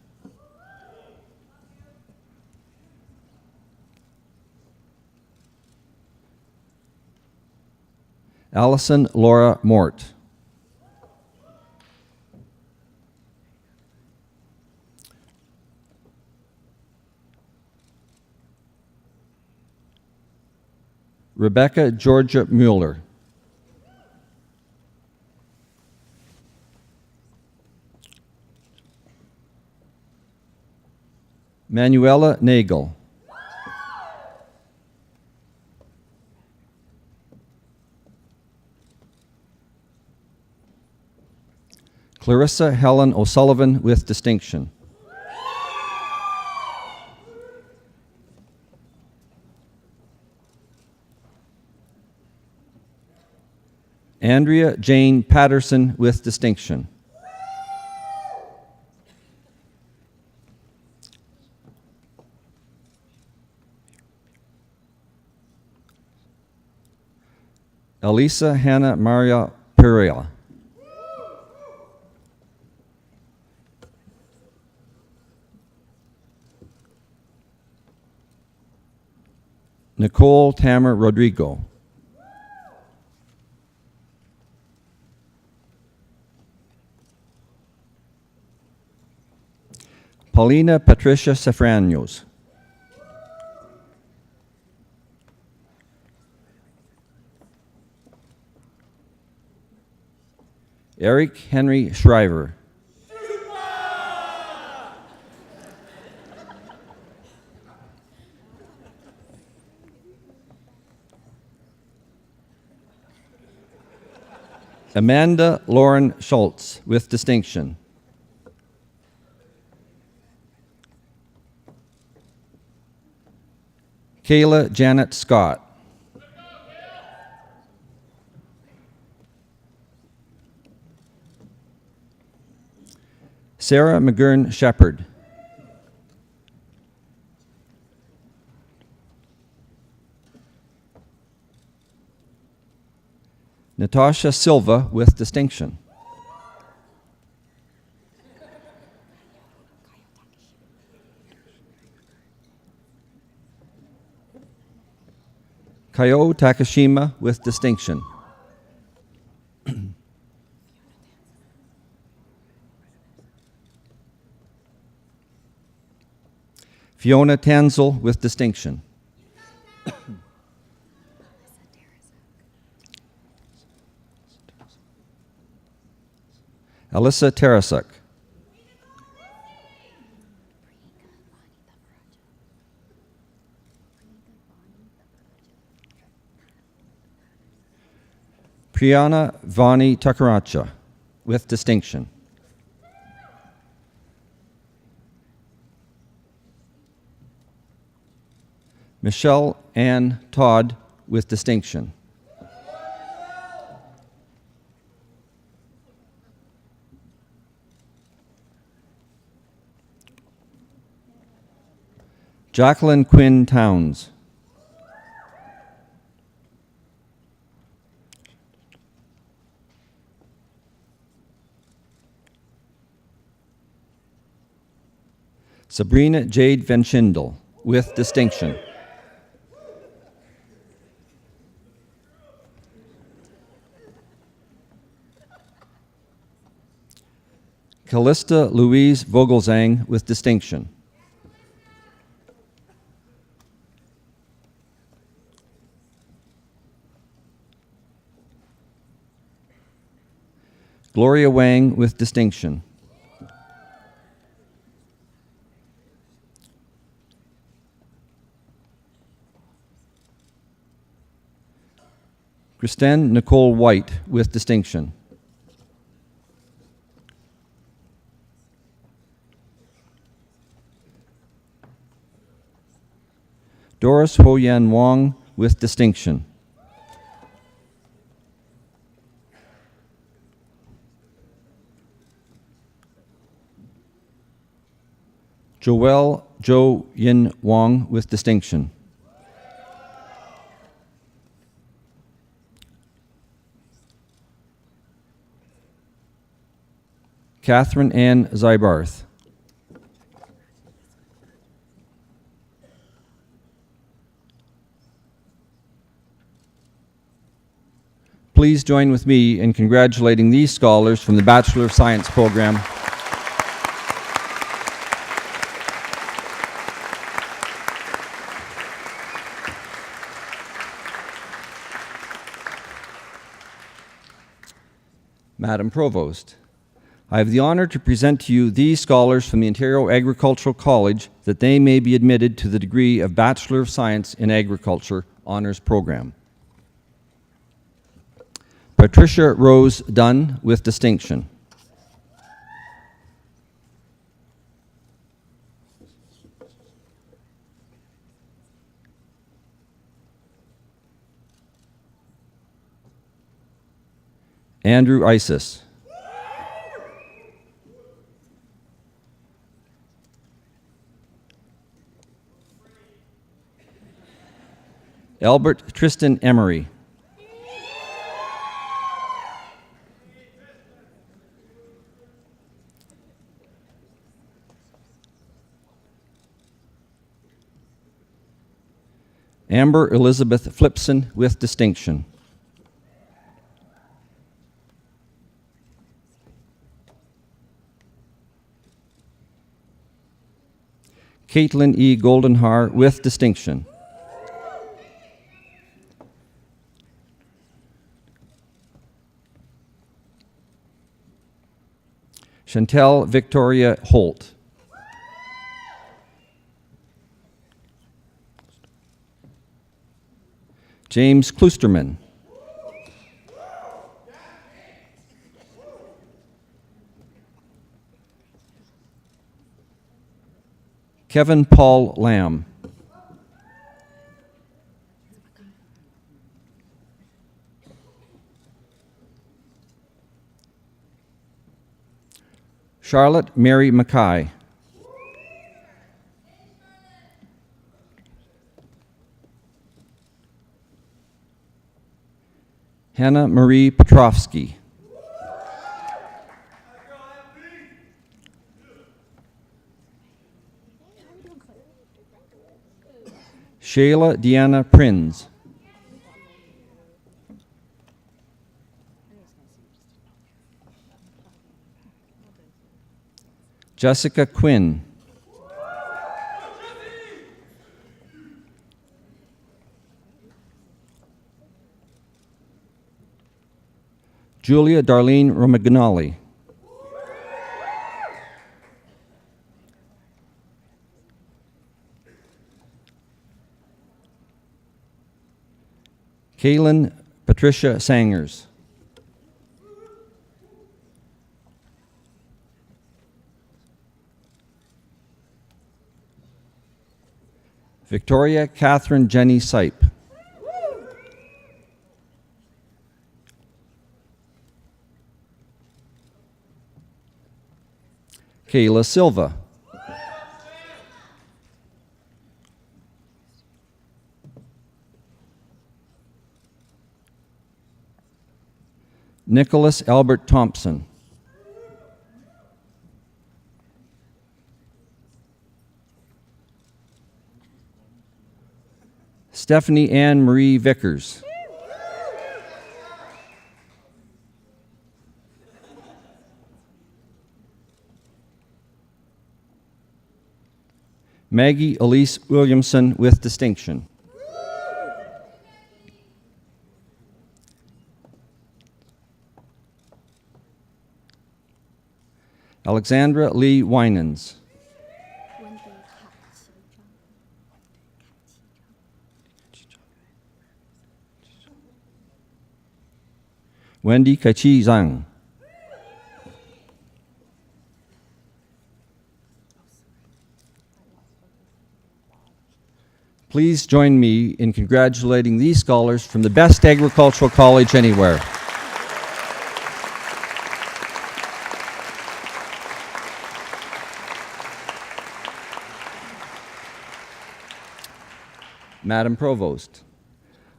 Allison Laura Mort. Rebecca Georgia Mueller. Manuela Nagel. Clarissa Helen O'Sullivan with distinction. Andrea Jane Patterson with distinction. Elisa Hannah Maria Pereira. Nicole Tamer Rodrigo. Paulina Patricia Safranios. Eric Henry Shriver. Amanda Lauren Schultz with distinction. Kayla Janet Scott. Sarah McGurn Shepherd. Natasha Silva with distinction. Kayo Takashima with distinction. Fiona Tanzel with distinction. Alyssa Tarasuk. Priyana Vani Takaracha with distinction. Michelle Ann Todd with distinction. Jacqueline Quinn Towns. Sabrina Jade Van Schindel with distinction. Callista Louise Vogelzang with distinction. Gloria Wang with distinction. Kristen Nicole White with distinction. Doris Ho-Yan Wong with distinction. Joelle Jo Yin Wong with distinction. Catherine Ann Zybarth. Please join with me in congratulating these scholars from the Bachelor of Science program. Madam Provost, I have the honor to present to you these scholars from the Ontario Agricultural College that they may be admitted to the degree of Bachelor of Science in Agriculture Honours Program. Patricia Rose Dunn with distinction. Andrew Isis. Albert Tristan Emery. Amber Elizabeth Flipson with distinction. Caitlin E. Goldenhar with distinction. Chantel Victoria Holt. James Klusterman. Kevin Paul Lamb. Charlotte Mary Mackay. Hannah Marie Petrovsky. Shayla Deanna Prinz. Jessica Quinn. Julia Darlene Romagnoli. Kaylin Patricia Sangers. Victoria Catherine Jenny Sipe. Kayla Silva. Nicholas Albert Thompson. Stephanie Ann Marie Vickers. Maggie Elise Williamson with distinction. Alexandra Lee Winans. Wendy Kachi Zhang. Please join me in congratulating these scholars from the best agricultural college anywhere. Madam Provost,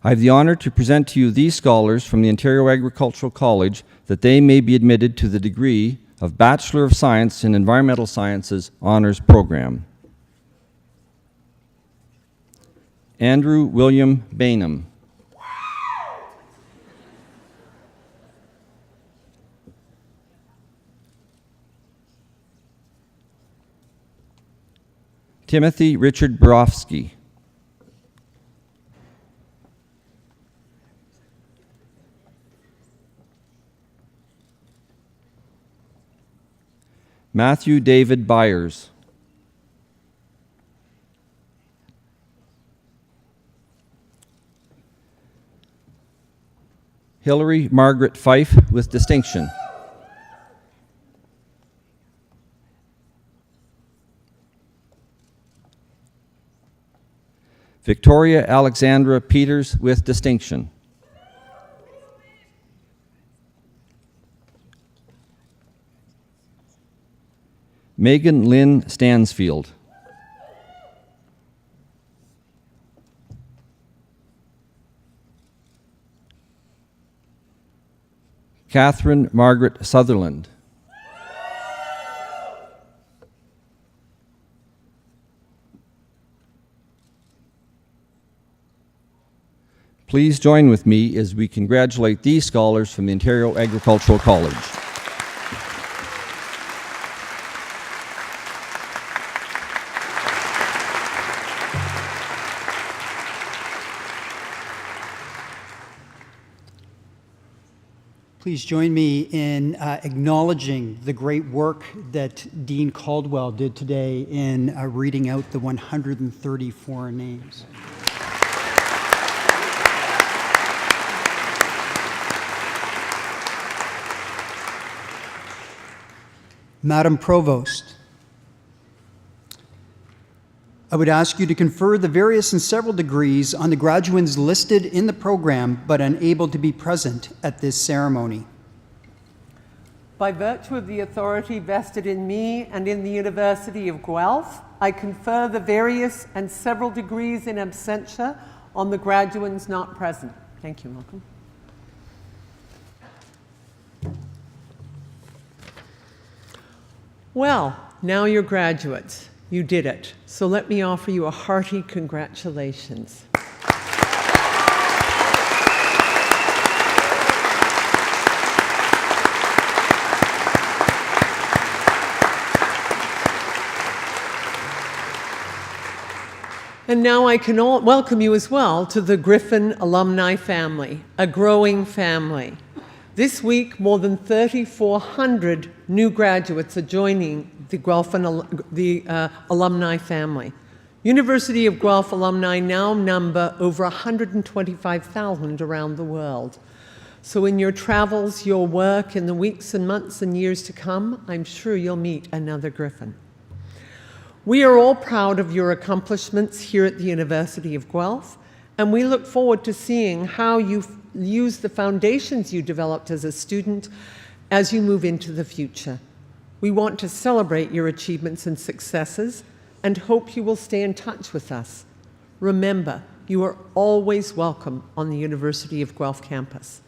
I have the honor to present to you these scholars from the Ontario Agricultural College that they may be admitted to the degree of Bachelor of Science in Environmental Sciences Honors Program. Andrew William Bainham. Timothy Richard Borofsky. Matthew David Byers. Hillary Margaret Fife with distinction. Victoria Alexandra Peters with distinction. Megan Lynn Stansfield. Catherine Margaret Sutherland. Please join with me as we congratulate these scholars from the Ontario Agricultural College. Please join me in acknowledging the great work that Dean Caldwell did today in reading out the 134 names. Madam Provost, I would ask you to confer the various and several degrees on the graduates listed in the program but unable to be present at this ceremony. By virtue of the authority vested in me and in the University of Guelph, I confer the various and several degrees in absentia on the graduates not present. Thank you, Malcolm. Well, now you're graduates. You did it. So let me offer you a hearty congratulations. And now I can welcome you as well to the Griffin alumni family, a growing family. This week, more than 3,400 new graduates are joining the Guelph alumni family. University of Guelph alumni now number over 125,000 around the world. So in your travels, your work, in the weeks and months and years to come, I'm sure you'll meet another Griffin. We are all proud of your accomplishments here at the University of Guelph, and we look forward to seeing how you use the foundations you developed as a student as you move into the future. We want to celebrate your achievements and successes and hope you will stay in touch with us. Remember, you are always welcome on the University of Guelph campus.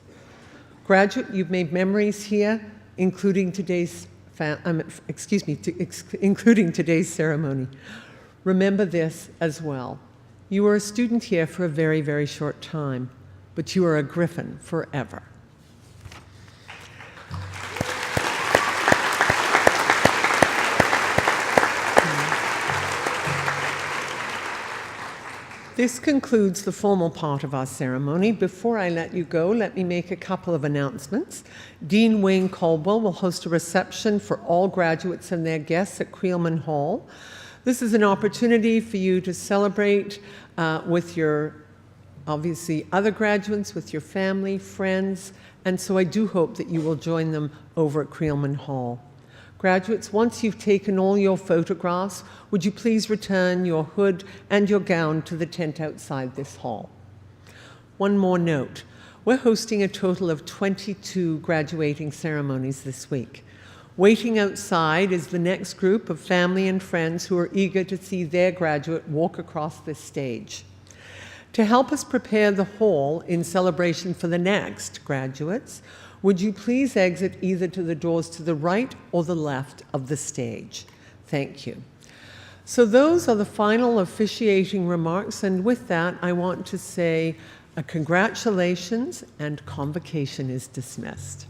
Graduate, you've made memories here, including today's including today's ceremony. Remember this as well. You are a student here for a very, very short time, but you are a Griffin forever. This concludes the formal part of our ceremony. Before I let you go, let me make a couple of announcements. Dean Wayne Caldwell will host a reception for all graduates and their guests at Creelman Hall. This is an opportunity for you to celebrate with your, obviously, other graduates, with your family, friends, and so I do hope that you will join them over at Creelman Hall. Graduates, once you've taken all your photographs, would you please return your hood and your gown to the tent outside this hall? One more note. We're hosting a total of 22 graduating ceremonies this week. Waiting outside is the next group of family and friends who are eager to see their graduate walk across this stage. To help us prepare the hall in celebration for the next graduates, would you please exit either to the doors to the right or the left of the stage? Thank you. So those are the final officiating remarks, and with that, I want to say congratulations, and convocation is dismissed.